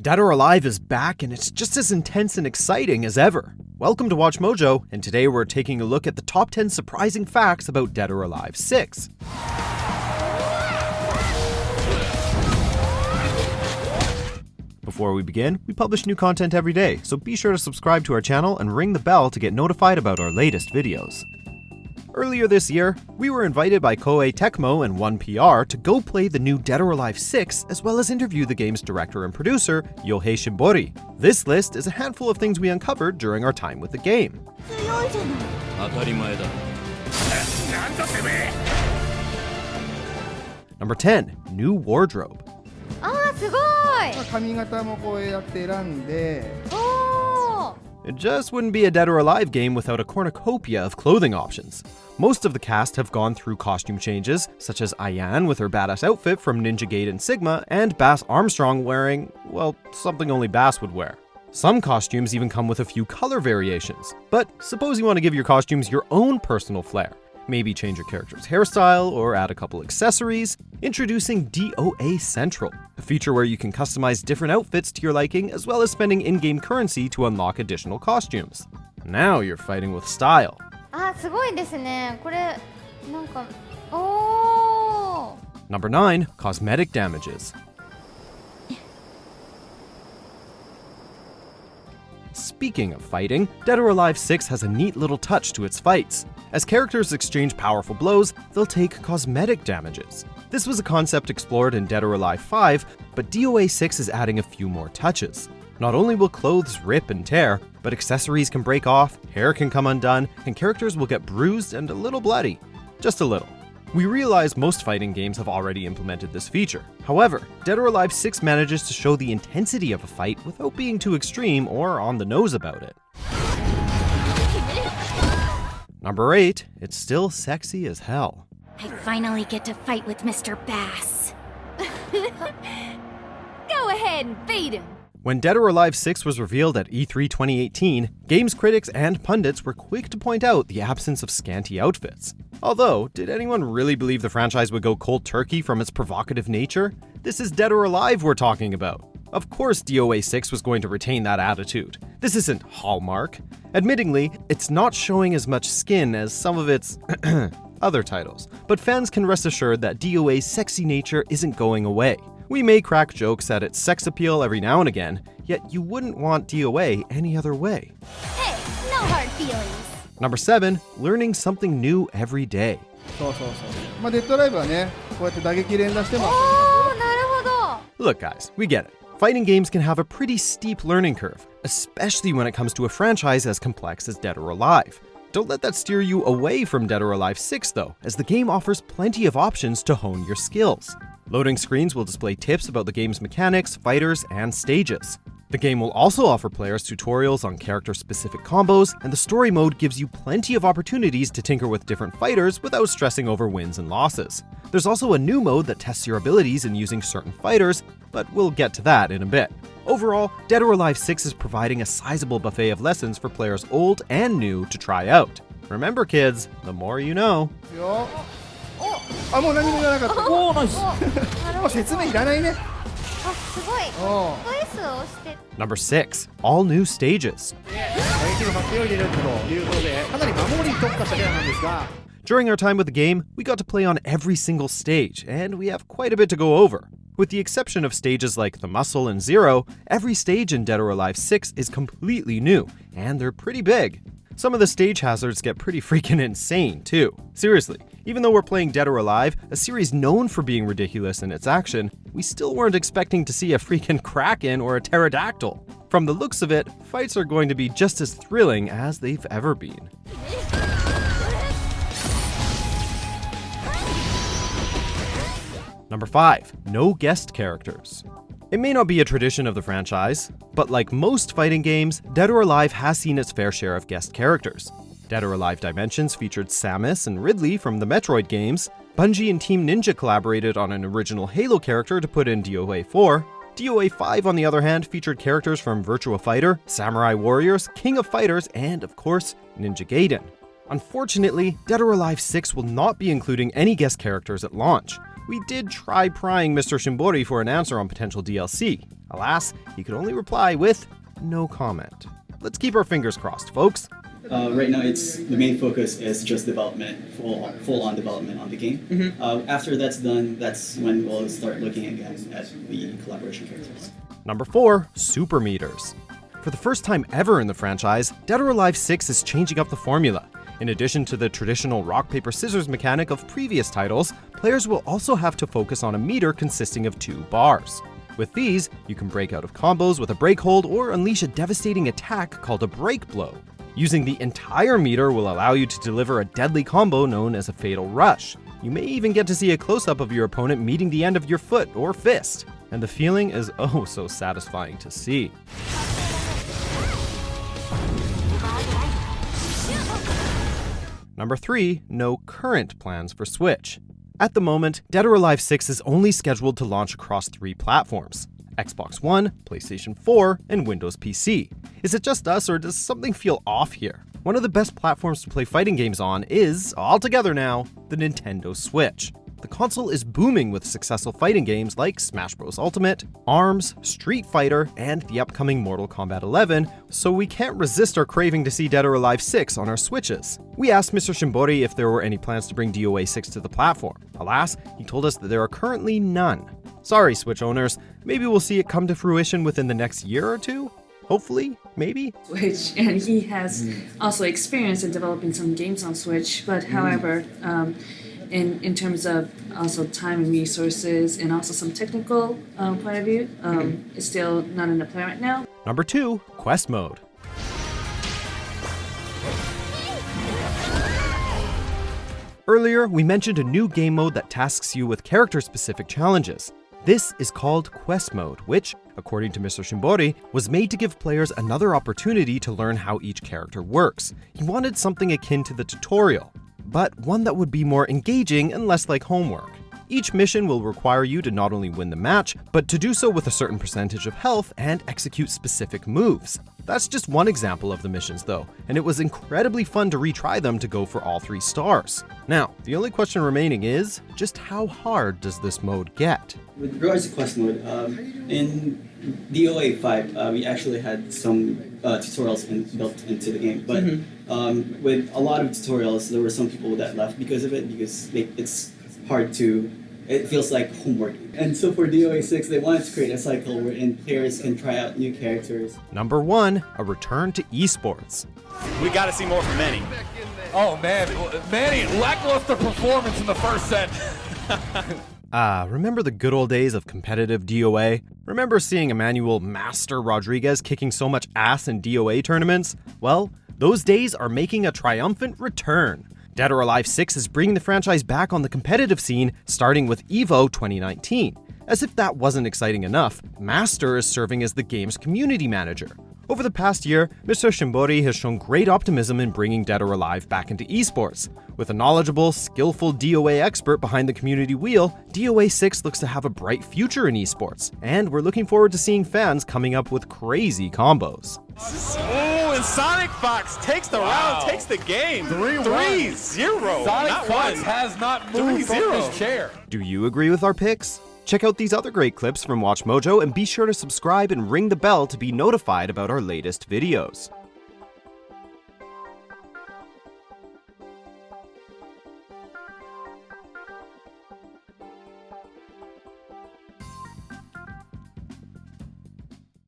Dead or Alive is back, and it's just as intense and exciting as ever. Welcome to Watch Mojo, and today we're taking a look at the top 10 surprising facts about Dead or Alive 6. Before we begin, we publish new content every day, so be sure to subscribe to our channel and ring the bell to get notified about our latest videos. Earlier this year, we were invited by Koei, Tecmo, and 1PR to go play the new Dead or Alive 6, as well as interview the game's director and producer, Yohei Shimbori. This list is a handful of things we uncovered during our time with the game. Number 10. New wardrobe. It just wouldn't be a Dead or Alive game without a cornucopia of clothing options. Most of the cast have gone through costume changes, such as Ayan with her badass outfit from Ninja Gaiden Sigma, and Bass Armstrong wearing, well, something only Bass would wear. Some costumes even come with a few color variations. But suppose you want to give your costumes your own personal flair. Maybe change your character's hairstyle or add a couple accessories. Introducing DOA Central, a feature where you can customize different outfits to your liking, as well as spending in-game currency to unlock additional costumes. Now you're fighting with style. Number 9. Cosmetic Damages. Speaking of fighting, Dead or Alive 6 has a neat little touch to its fights. As characters exchange powerful blows, they'll take cosmetic damages. This was a concept explored in Dead or Alive 5, but DOA 6 is adding a few more touches. Not only will clothes rip and tear, but accessories can break off, hair can come undone, and characters will get bruised and a little bloody. Just a little. We realize most fighting games have already implemented this feature. However, Dead or Alive 6 manages to show the intensity of a fight without being too extreme or on the nose about it. Number 8. It's still sexy as hell. I finally get to fight with Mr. Bass. Go ahead and beat him. When Dead or Alive 6 was revealed at E3 2018, games critics and pundits were quick to point out the absence of scanty outfits. Although, did anyone really believe the franchise would go cold turkey from its provocative nature? This is Dead or Alive we're talking about. Of course DOA 6 was going to retain that attitude. This isn't Hallmark. Admittingly, it's not showing as much skin as some of its other titles, but fans can rest assured that DOA's sexy nature isn't going away. We may crack jokes at its sex appeal every now and again, yet you wouldn't want DOA any other way. Hey, no hard feelings. Number 7. Learning something new every day. Look guys, we get it. Fighting games can have a pretty steep learning curve, especially when it comes to a franchise as complex as Dead or Alive. Don't let that steer you away from Dead or Alive 6 though, as the game offers plenty of options to hone your skills. Loading screens will display tips about the game's mechanics, fighters, and stages. The game will also offer players tutorials on character-specific combos, and the story mode gives you plenty of opportunities to tinker with different fighters without stressing over wins and losses. There's also a new mode that tests your abilities in using certain fighters, but we'll get to that in a bit. Overall, Dead or Alive 6 is providing a sizable buffet of lessons for players old and new to try out. Remember kids, the more you know. Number 6. All new stages. During our time with the game, we got to play on every single stage, and we have quite a bit to go over. With the exception of stages like The Muscle and Zero, every stage in Dead or Alive 6 is completely new, and they're pretty big. Some of the stage hazards get pretty freaking insane, too. Seriously, even though we're playing Dead or Alive, a series known for being ridiculous in its action, we still weren't expecting to see a freaking kraken or a pterodactyl. From the looks of it, fights are going to be just as thrilling as they've ever been. Number 5. No guest characters. It may not be a tradition of the franchise, but like most fighting games, Dead or Alive has seen its fair share of guest characters. Dead or Alive Dimensions featured Samus and Ridley from the Metroid games. Bungie and Team Ninja collaborated on an original Halo character to put in DOA 4. DOA 5, on the other hand, featured characters from Virtua Fighter, Samurai Warriors, King of Fighters, and of course, Ninja Gaiden. Unfortunately, Dead or Alive 6 will not be including any guest characters at launch. We did try prying Mr. Shimbori for an answer on potential DLC. Alas, he could only reply with no comment. Let's keep our fingers crossed, folks. Right now, the main focus is just development, full-on development on the game. After that's done, that's when we'll start looking again at the collaboration characters. Number 4, Super Meters. For the first time ever in the franchise, Dead or Alive 6 is changing up the formula. In addition to the traditional rock, paper, scissors mechanic of previous titles, players will also have to focus on a meter consisting of 2 bars. With these, you can break out of combos with a break hold or unleash a devastating attack called a break blow. Using the entire meter will allow you to deliver a deadly combo known as a fatal rush. You may even get to see a close-up of your opponent meeting the end of your foot or fist. And the feeling is oh so satisfying to see. Number 3, no current plans for Switch. At the moment, Dead or Alive 6 is only scheduled to launch across 3 platforms: Xbox One, PlayStation 4, and Windows PC. Is it just us, or does something feel off here? One of the best platforms to play fighting games on is, altogether now, the Nintendo Switch. The console is booming with successful fighting games like Smash Bros. Ultimate, ARMS, Street Fighter, and the upcoming Mortal Kombat 11, so we can't resist our craving to see Dead or Alive 6 on our Switches. We asked Mr. Shimbori if there were any plans to bring DOA 6 to the platform. Alas, he told us that there are currently none. Sorry, Switch owners, maybe we'll see it come to fruition within the next year or two? Hopefully, maybe? Switch, and he has also experience in developing some games on Switch, but however, in terms of also time and resources and also some technical point of view, it's still not in the play right now. Number 2, Quest Mode. Earlier, we mentioned a new game mode that tasks you with character-specific challenges. This is called Quest Mode, which, according to Mr. Shimbori, was made to give players another opportunity to learn how each character works. He wanted something akin to the tutorial, but one that would be more engaging and less like homework. Each mission will require you to not only win the match, but to do so with a certain percentage of health and execute specific moves. That's just one example of the missions though, and it was incredibly fun to retry them to go for all 3 stars. Now, the only question remaining is, just how hard does this mode get? With regards to Quest Mode, in DOA 5, we actually had some tutorials built into the game, but with a lot of tutorials, there were some people that left because of it, because it's hard to, it feels like homework. And so for DOA 6, they wanted to create a cycle wherein players can try out new characters. Number 1, a return to eSports. We got to see more from Manny. Oh man, Manny, lackluster performance in the first set. Remember the good old days of competitive DOA? Remember seeing Emmanuel Master Rodriguez kicking so much ass in DOA tournaments? Well, those days are making a triumphant return. Dead or Alive 6 is bringing the franchise back on the competitive scene, starting with EVO 2019. As if that wasn't exciting enough, Master is serving as the game's community manager. Over the past year, Mr. Shimbori has shown great optimism in bringing Dead or Alive back into esports. With a knowledgeable, skillful DOA expert behind the community wheel, DOA 6 looks to have a bright future in esports, and we're looking forward to seeing fans coming up with crazy combos. Oh, and Sonic Fox takes the round, takes the game. 3-0. Sonic Fox has not moved from his chair. Do you agree with our picks? Check out these other great clips from WatchMojo and be sure to subscribe and ring the bell to be notified about our latest videos.